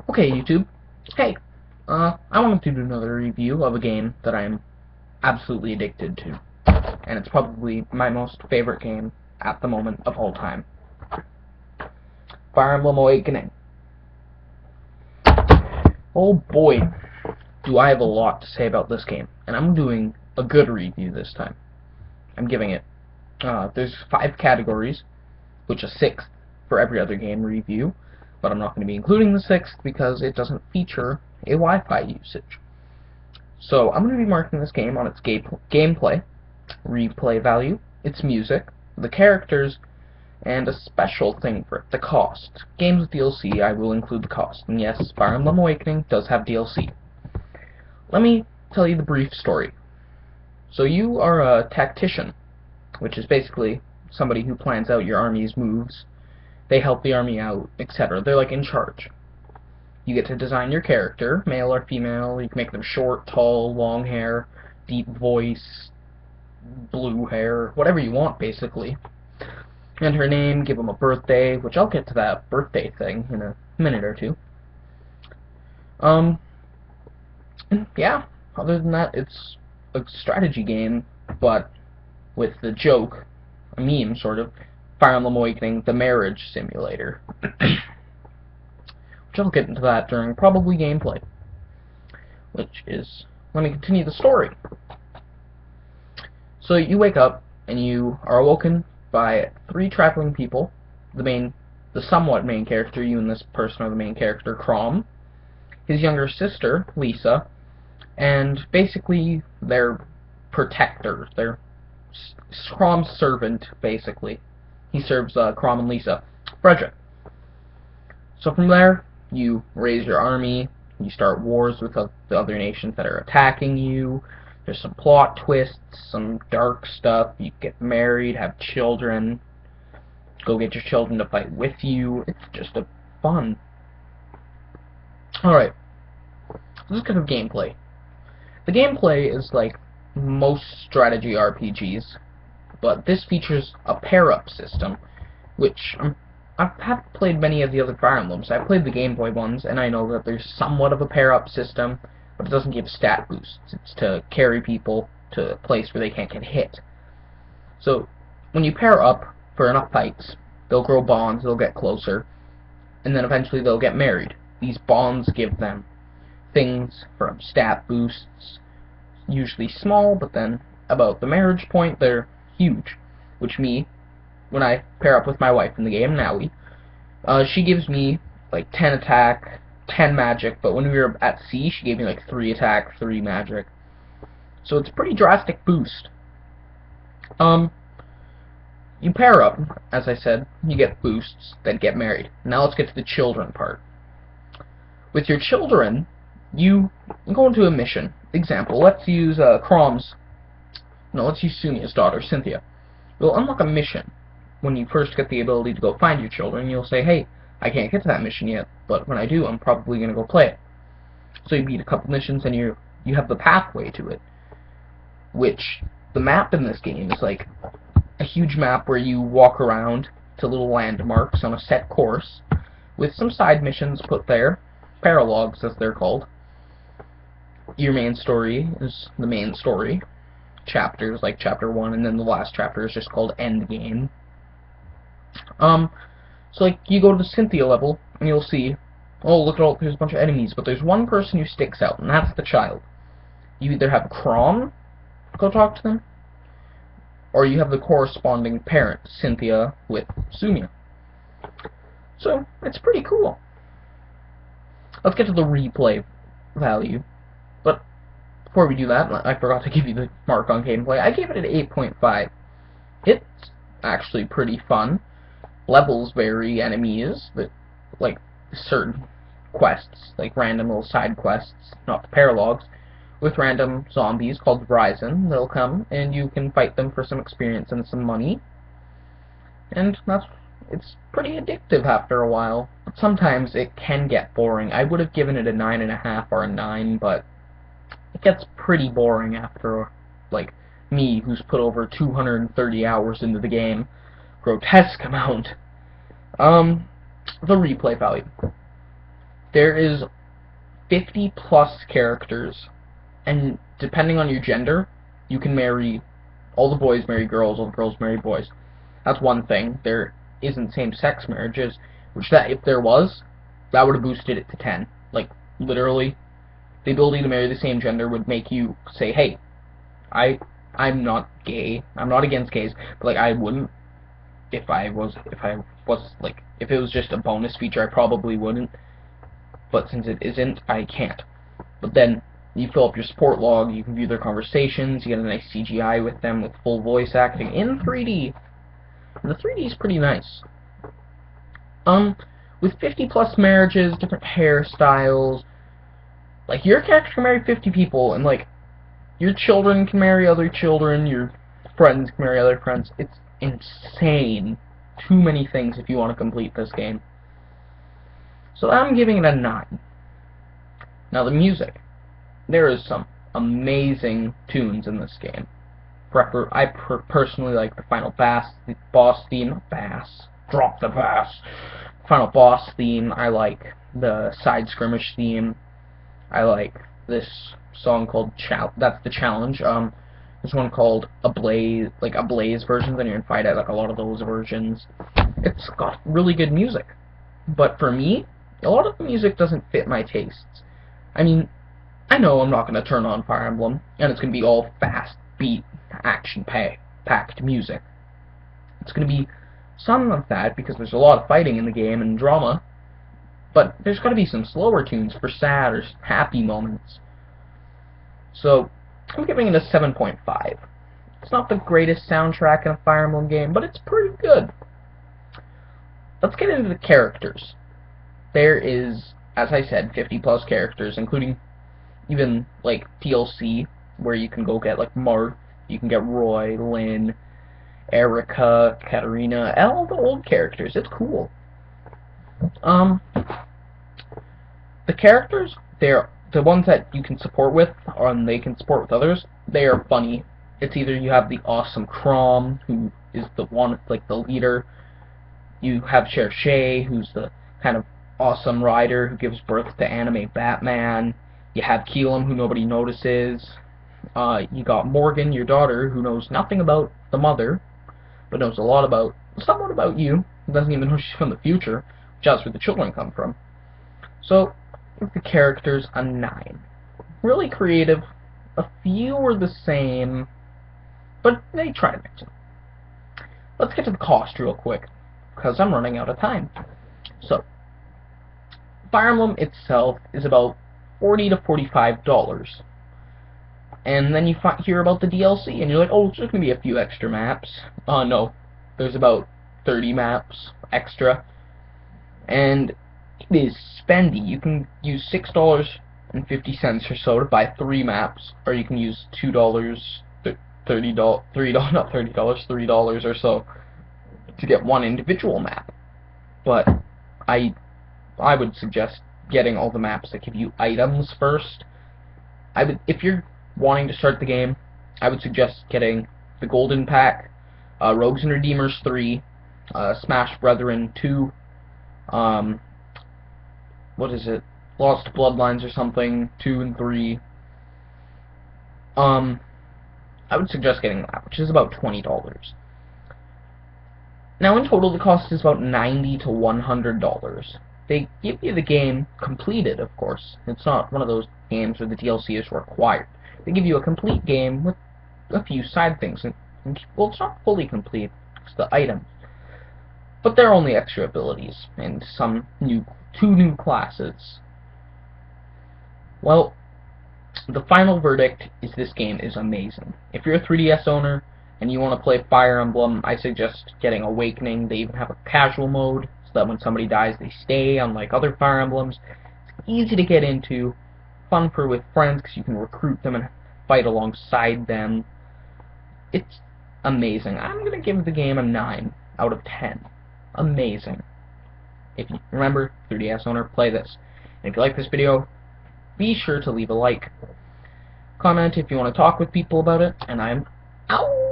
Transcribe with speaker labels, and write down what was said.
Speaker 1: Okay, YouTube. Hey, I wanted to do another review of a game that I'm absolutely addicted to, and it's probably my most favorite game at the moment of all time. Fire Emblem Awakening. Oh boy, do I have a lot to say about this game, and I'm doing a good review this time. I'm giving it, there's 5 categories, which is 6th for every other game review, but I'm not going to be including the 6th because it doesn't feature a Wi-Fi usage. So I'm going to be marking this game on its gameplay, replay value, its music, the characters, and a special thing for it, the cost. Games with DLC, I will include the cost. And yes, Fire Emblem Awakening does have DLC. Let me tell you the brief story. So you are a tactician, which is basically somebody who plans out your army's moves. They help the army out, etc. They're like in charge. You get to design your character, male or female. You can make them short, tall, long hair, deep voice, blue hair, whatever you want, basically. And her name, give them a birthday, which I'll get to that birthday thing in a minute or two. Yeah, other than that, it's a strategy game, but with the joke, a meme, sort of, Fire Emblem Awakening, the marriage simulator. Which I'll get into that during probably gameplay. Which is, let me continue the story. So you wake up, and you are awoken by 3 traveling people. The somewhat main character, you and this person are the main character, Chrom, his younger sister, Lisa, and basically their protector, their Chrom's servant, basically. He serves Chrom and Lisa, Frederick. So from there, you raise your army, you start wars with the other nations that are attacking you. There's some plot twists, some dark stuff. You get married, have children, go get your children to fight with you. It's just a fun. Alright, let's get to gameplay. The gameplay is like most strategy RPGs, but this features a pair-up system, which I haven't played many of the other Fire Emblems. I've played the Game Boy ones, and I know that there's somewhat of a pair-up system, but it doesn't give stat boosts. It's to carry people to a place where they can't get hit. So, when you pair up for enough fights, they'll grow bonds, they'll get closer, and then eventually they'll get married. These bonds give them things from stat boosts, usually small, but then about the marriage point, they're huge. Which when I pair up with my wife in the game, Naui, she gives me like 10 attack, 10 magic, but when we were at sea, she gave me like 3 attack, 3 magic. So it's a pretty drastic boost. You pair up, as I said, you get boosts, then get married. Now let's get to the children part. With your children, you go into a mission. Example, let's use let's use Sumia's daughter, Cynthia. You'll unlock a mission. When you first get the ability to go find your children, you'll say, hey, I can't get to that mission yet, but when I do, I'm probably going to go play it. So you beat a couple missions, and you have the pathway to it. Which, the map in this game is like a huge map where you walk around to little landmarks on a set course, with some side missions put there, paralogs as they're called. Your main story is the main story. Chapters, like chapter 1, and then the last chapter is just called Endgame. So like, you go to the Cynthia level, and you'll see, oh, look at all, there's a bunch of enemies, but there's one person who sticks out, and that's the child. You either have Chrom go talk to them, or you have the corresponding parent, Cynthia, with Sumia. So, it's pretty cool. Let's get to the replay value. But before we do that, I forgot to give you the mark on gameplay. I gave it an 8.5. It's actually pretty fun. Levels vary, enemies, but like certain quests, like random little side quests, not the paralogs, with random zombies called Ryzen. They'll come, and you can fight them for some experience and some money. And it's pretty addictive after a while. But sometimes it can get boring. I would have given it a 9.5 or a 9, but it gets pretty boring after, like, me, who's put over 230 hours into the game. Grotesque amount. The replay value. There is 50 plus characters, and depending on your gender, you can marry, all the boys marry girls, all the girls marry boys. That's one thing. There isn't same-sex marriages, which that if there was, that would have boosted it to 10. Like, literally, the ability to marry the same gender would make you say, hey, I'm not gay. I'm not against gays, but like I wouldn't if I was like if it was just a bonus feature, I probably wouldn't. But since it isn't, I can't. But then you fill up your support log, you can view their conversations, you get a nice CGI with them with full voice acting in 3D. And the 3D is pretty nice. With 50 plus marriages, different hairstyles, like your character can marry 50 people, and like your children can marry other children, your friends can marry other friends. It's insane. Too many things if you want to complete this game. So I'm giving it a 9. Now the music. There is some amazing tunes in this game. I personally like the final boss theme, not bass, drop the bass. Final boss theme. I like the side skirmish theme. I like this song called that's the challenge. There's one called Ablaze, like Ablaze versions, and you can find out like a lot of those versions. It's got really good music, but for me, a lot of the music doesn't fit my tastes. I mean, I know I'm not going to turn on Fire Emblem, and it's going to be all fast, beat, action-packed music. It's going to be some of that, because there's a lot of fighting in the game and drama, but there's got to be some slower tunes for sad or happy moments. So, I'm giving it a 7.5. It's not the greatest soundtrack in a Fire Emblem game, but it's pretty good. Let's get into the characters. There is, as I said, 50 plus characters, including even like DLC, where you can go get like Marth, you can get Roy, Lynn, Erica, Katarina, all the old characters. It's cool. The characters, they're the ones that you can support with, and they can support with others. They are funny. It's either you have the awesome Chrom, who is the one, like the leader. You have Cherche, who's the kind of awesome rider who gives birth to anime Batman. You have Keelam, who nobody notices. You got Morgan, your daughter, who knows nothing about the mother, but knows a lot about, somewhat about you. Doesn't even know she's from the future, which is where the children come from. So, the characters a 9. Really creative. A few are the same, but they try to mix them. Let's get to the cost real quick, because I'm running out of time. So, Fire Emblem itself is about $40 to $45. And then you hear about the DLC, and you're like, oh, there's going to be a few extra maps. No. There's about 30 maps extra. And it is spendy. You can use $6.50 or so to buy 3 maps, or you can use $3 or so to get one individual map. But I would suggest getting all the maps that give you items first. If you're wanting to start the game, I would suggest getting the Golden Pack, Rogues and Redeemers 3, Smash Brethren 2, what is it? Lost Bloodlines or something, 2 and 3. I would suggest getting that, which is about $20. Now, in total, the cost is about $90 to $100. They give you the game completed, of course. It's not one of those games where the DLC is required. They give you a complete game with a few side things. Well, it's not fully complete. It's the items. But they're only extra abilities and two new classes. Well, the final verdict is this game is amazing. If you're a 3DS owner and you want to play Fire Emblem, I suggest getting Awakening. They even have a casual mode, so that when somebody dies, they stay, unlike other Fire Emblems. It's easy to get into, fun for with friends, because you can recruit them and fight alongside them. It's amazing. I'm going to give the game a 9 out of 10. Amazing. If you remember, 3DS owner, play this. And if you like this video, be sure to leave a like. Comment if you want to talk with people about it, and I'm out!